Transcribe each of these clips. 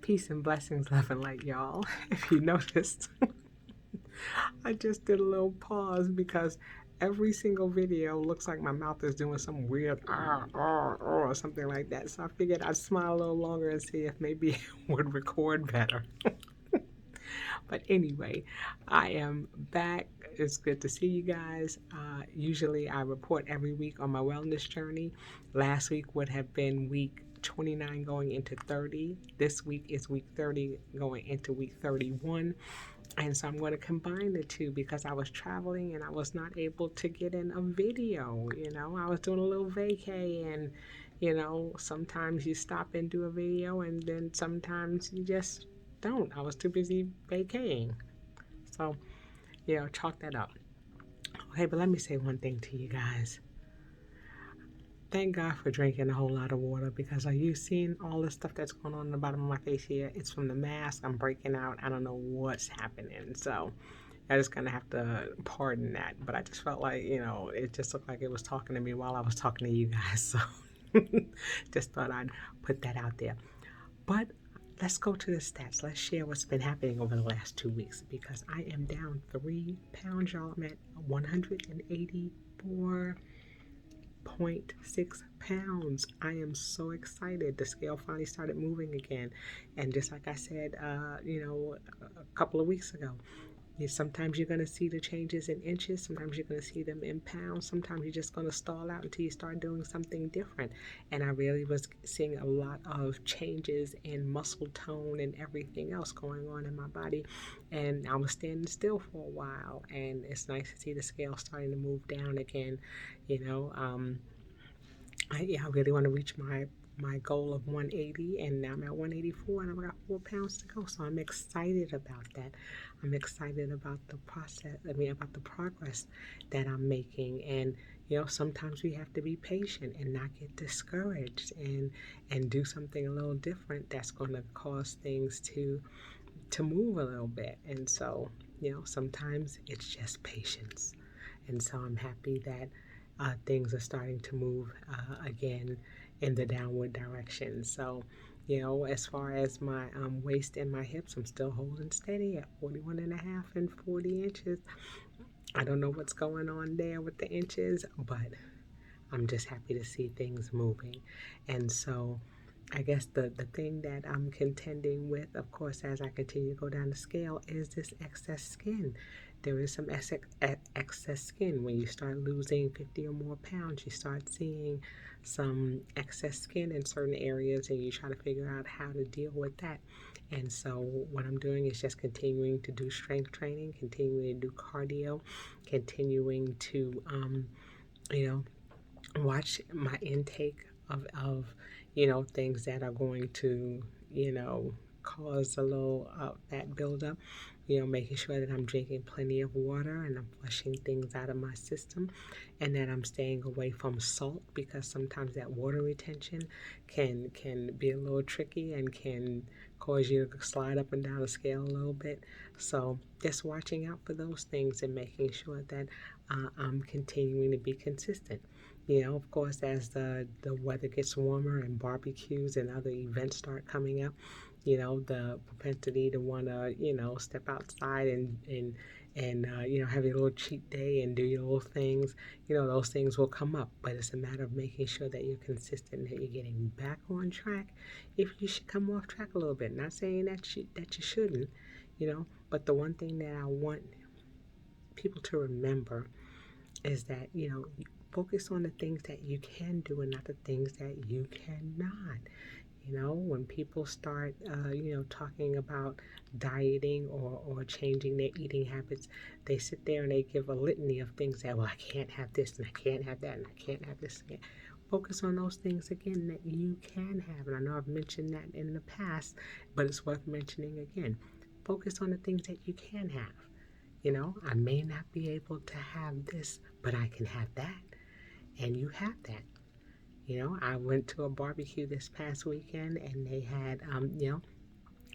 Peace and blessings, love and light, y'all. If you noticed, I just did a little pause because every single video looks like my mouth is doing some weird or something like that. So I figured I'd smile a little longer and see if maybe it would record better. But anyway, I am back. It's good to see you guys. Usually I report every week on my wellness journey. Last week would have been week 29 going into 30. This week is week 30 going into week 31. And so I'm going to combine the two because I was traveling and I was not able to get in a video. I was doing a little vacay, and sometimes you stop and do a video and then sometimes you just don't. I was too busy vacaying. So, chalk that up. Okay, but let me say one thing to you guys. Thank God for drinking a whole lot of water, because are you seeing all the stuff that's going on the bottom of my face here? It's from the mask. I'm breaking out. I don't know what's happening. So I just gonna have to pardon that. But I just felt like, it just looked like it was talking to me while I was talking to you guys. So just thought I'd put that out there. But let's go to the stats. Let's share what's been happening over the last 2 weeks, because I am down 3 pounds, y'all. I'm at 184.6 pounds. I am so excited. The scale finally started moving again. And just like I said, a couple of weeks ago, sometimes you're going to see the changes in inches, sometimes you're going to see them in pounds, sometimes you're just going to stall out until you start doing something different. And I really was seeing a lot of changes in muscle tone and everything else going on in my body. And I was standing still for a while, and it's nice to see the scale starting to move down again. I really want to reach my goal of 180, and now I'm at 184, and I've got 4 pounds to go. So I'm excited about that. I'm excited about the about the progress that I'm making. And sometimes we have to be patient and not get discouraged, and do something a little different that's going to cause things to move a little bit. And so sometimes it's just patience. And so I'm happy that things are starting to move again in the downward direction. So, as far as my waist and my hips, I'm still holding steady at 41 and a half and 40 inches. I don't know what's going on there with the inches, but I'm just happy to see things moving. And so I guess the thing that I'm contending with, of course, as I continue to go down the scale, is this excess skin. There is some excess skin. When you start losing 50 or more pounds, you start seeing some excess skin in certain areas, and you try to figure out how to deal with that. And so what I'm doing is just continuing to do strength training, continuing to do cardio, continuing to, watch my intake of things that are going to cause a little fat buildup, making sure that I'm drinking plenty of water and I'm flushing things out of my system, and that I'm staying away from salt, because sometimes that water retention can be a little tricky and can cause you to slide up and down the scale a little bit. So just watching out for those things and making sure that I'm continuing to be consistent. Of course, as the weather gets warmer and barbecues and other events start coming up, the propensity to want to, step outside and have your little cheat day and do your little things, those things will come up. But it's a matter of making sure that you're consistent, that you're getting back on track. If you should come off track a little bit, not saying that you shouldn't, but the one thing that I want people to remember is that, focus on the things that you can do and not the things that you cannot. When people start, talking about dieting or changing their eating habits, they sit there and they give a litany of things that, well, I can't have this and I can't have that and I can't have this again. Focus on those things again that you can have. And I know I've mentioned that in the past, but it's worth mentioning again. Focus on the things that you can have. I may not be able to have this, but I can have that. And you have that. I went to a barbecue this past weekend, and they had,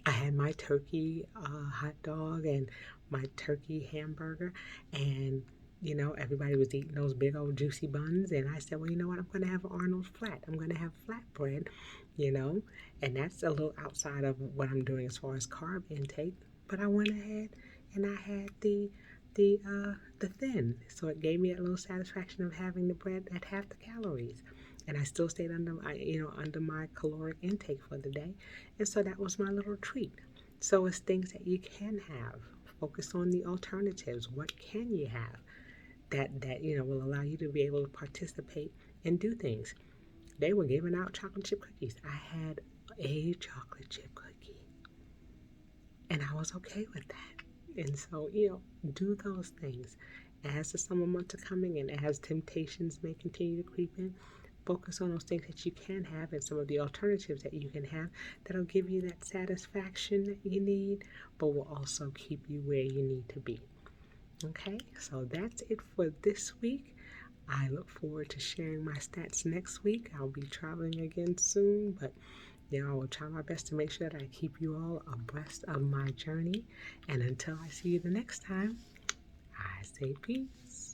I had my turkey hot dog and my turkey hamburger, and everybody was eating those big old juicy buns, and I said, well, you know what? I'm going to have an Arnold's flat. I'm going to have flatbread, you know, and that's a little outside of what I'm doing as far as carb intake. But I went ahead and I had the thin, so it gave me a little satisfaction of having the bread at half the calories, and I still stayed under my caloric intake for the day, and so that was my little treat. So it's things that you can have. Focus on the alternatives. What can you have that will allow you to be able to participate and do things? They were giving out chocolate chip cookies. I had a chocolate chip cookie, and I was okay with that. And so, do those things. As the summer months are coming and as temptations may continue to creep in, focus on those things that you can have and some of the alternatives that you can have that'll give you that satisfaction that you need, but will also keep you where you need to be. Okay, so that's it for this week. I look forward to sharing my stats next week. I'll be traveling again soon, but I will try my best to make sure that I keep you all abreast of my journey. And until I see you the next time, I say peace.